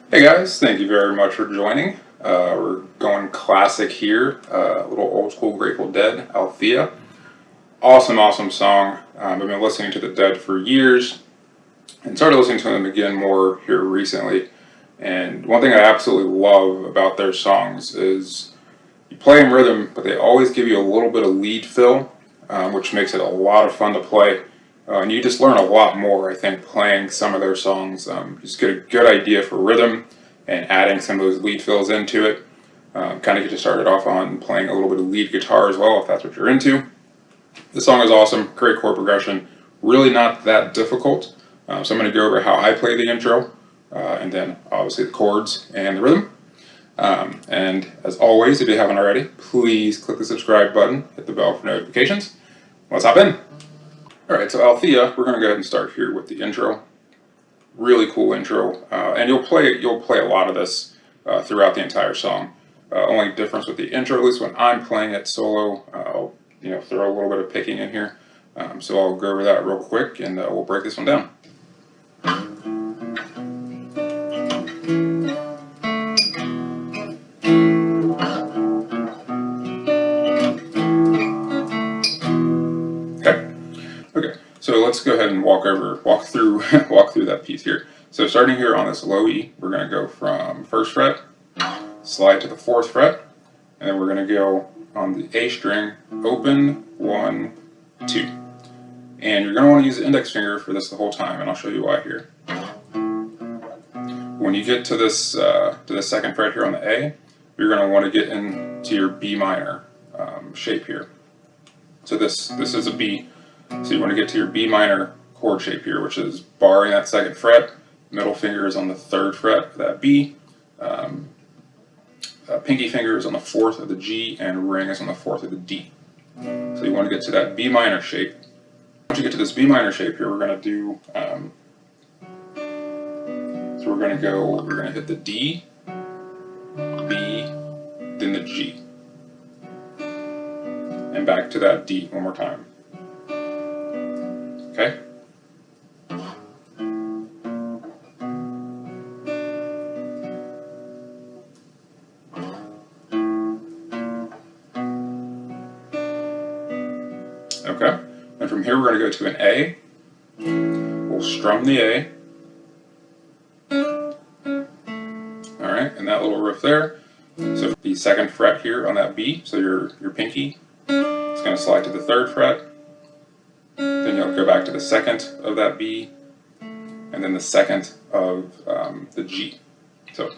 Hey guys, thank you very much for joining. We're going classic here, a little old school Grateful Dead, Althea. Awesome, awesome song. I've been listening to the Dead for years and started listening to them again more here recently. And one thing I absolutely love about their songs is you play in rhythm, but they always give you a little bit of lead fill, which makes it a lot of fun to play. And you just learn a lot more, I think, playing some of their songs. Just get a good idea for rhythm and adding some of those lead fills into it. Kind of get you started off on playing a little bit of lead guitar as well, if that's what you're into. The song is awesome, great chord progression, really not that difficult. So I'm going to go over how I play the intro, and then obviously the chords and the rhythm. And as always, if you haven't already, please click the subscribe button, hit the bell for notifications. Let's hop in. Alright, so Althea, we're going to go ahead and start here with the intro. Really cool intro, and you'll play a lot of this throughout the entire song. Only difference with the intro, at least when I'm playing it solo, I'll throw a little bit of picking in here. So I'll go over that real quick, and we'll break this one down. Okay, so let's go ahead and walk through that piece here. So starting here on this low E, we're going to go from 1st fret, slide to the 4th fret, and then we're going to go on the A string, open, 1, 2. And you're going to want to use the index finger for this the whole time, and I'll show you why here. When you get to this to the 2nd fret here on the A, you're going to want to get into your B minor shape here. So this is a B. So you want to get to your B minor chord shape here, which is barring that 2nd fret, middle finger is on the 3rd fret of that B, pinky finger is on the 4th of the G, and ring is on the 4th of the D. So you want to get to that B minor shape. Once you get to this B minor shape here, we're going to do, so we're going to hit the D, B, then the G, and back to that D one more time. Okay? Okay, and from here we're going to go to an A. We'll strum the A. Alright, and that little riff there. So the 2nd fret here on that B, so your pinky, it's going to slide to the 3rd fret. Then you'll go back to the 2nd of that B, and then the 2nd of the G. So.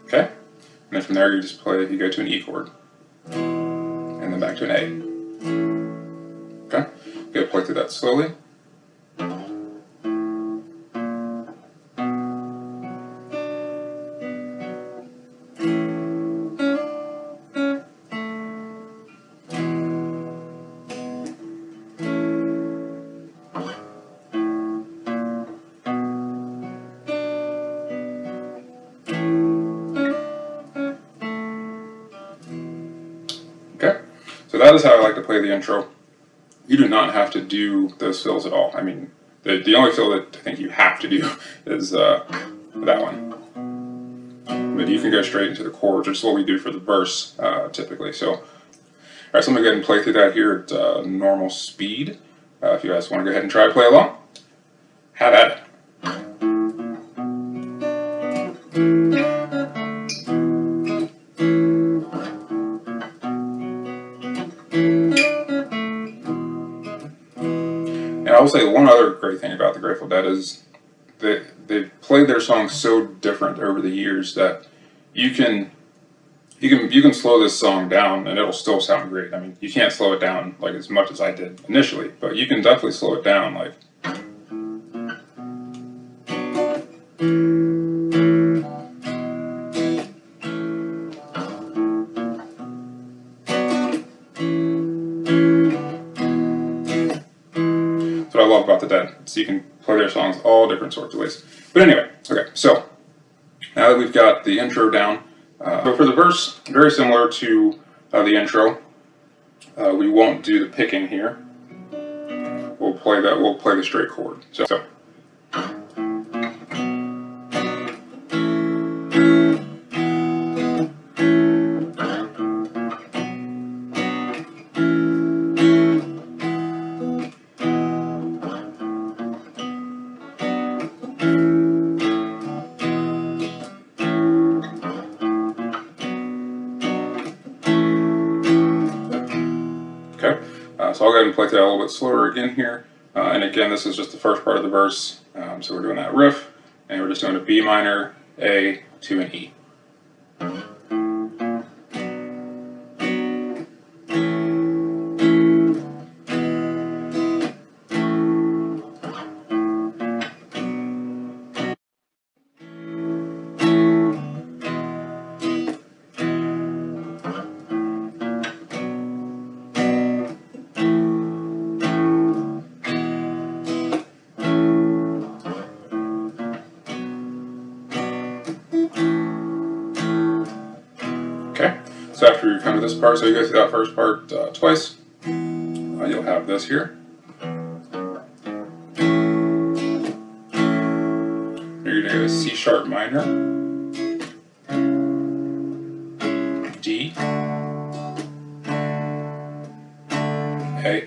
Okay, and then from there you just play, you go to an E chord, and then back to an A. Okay, go play through that slowly. Okay, so that is how I like to play the intro. You do not have to do those fills at all. I mean, the only fill that I think you have to do is that one. But you can go straight into the chords, which is what we do for the verse typically. So, all right, so I'm going to go ahead and play through that here at normal speed. If you guys want to go ahead and try to play along, have at it. And I will say one other great thing about the Grateful Dead is that they've played their songs so different over the years that you can slow this song down and it'll still sound great. I mean, you can't slow it down like as much as I did initially, but you can definitely slow it down like. That's what I love about the Dead. So you can play their songs all different sorts of ways. But anyway, okay, so now that we've got the intro down, so for the verse, very similar to the intro. We won't do the picking here. We'll play the straight chord. So. Okay, so I'll go ahead and play that a little bit slower again here. And again, this is just the first part of the verse. So we're doing that riff, and we're just doing a B minor, A, to an E. Okay, so after you come to this part, so you go through that first part twice, you'll have this here. You're going to go to C sharp minor, D, A,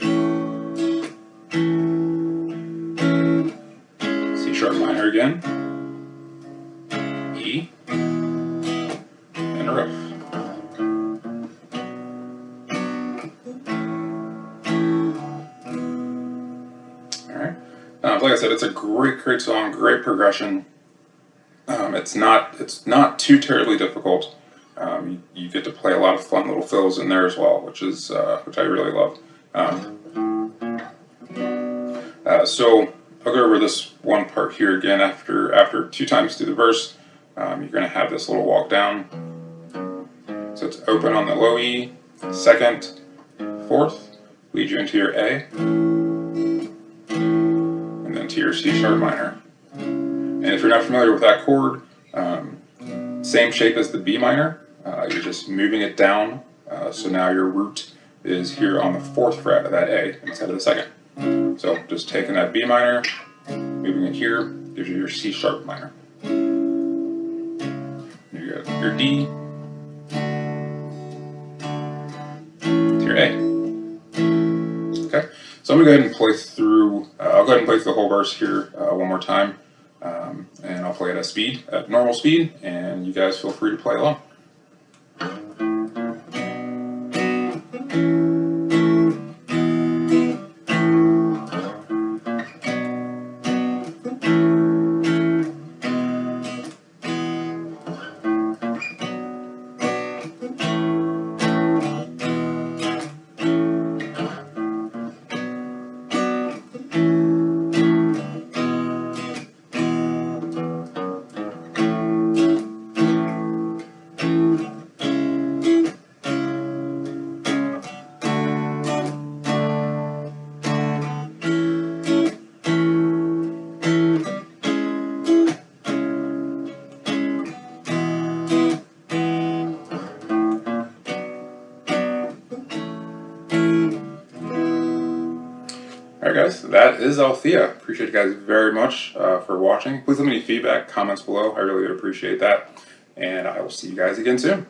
C sharp minor again, E, and a riff. Alright, like I said, it's a great song, great progression. It's not too terribly difficult. You get to play a lot of fun little fills in there as well, which I really love. So I'll go over this one part here again after 2 times through the verse. You're going to have this little walk down. So it's open on the low E, 2nd, 4th, lead you into your A, and then to your C sharp minor. And if you're not familiar with that chord, same shape as the B minor, you're just moving it down, so now your root is here on the 4th fret of that A instead of the 2nd. So just taking that B minor, moving it here, gives you your C sharp minor. You got your D, to your A. Okay, so I'm going to go ahead and play through, I'll go ahead and play through the whole verse here one more time. And I'll play it at normal speed, and you guys feel free to play along. Alright guys, that is Althea. Appreciate you guys very much for watching. Please leave me any feedback, comments below. I really do appreciate that. And I will see you guys again soon.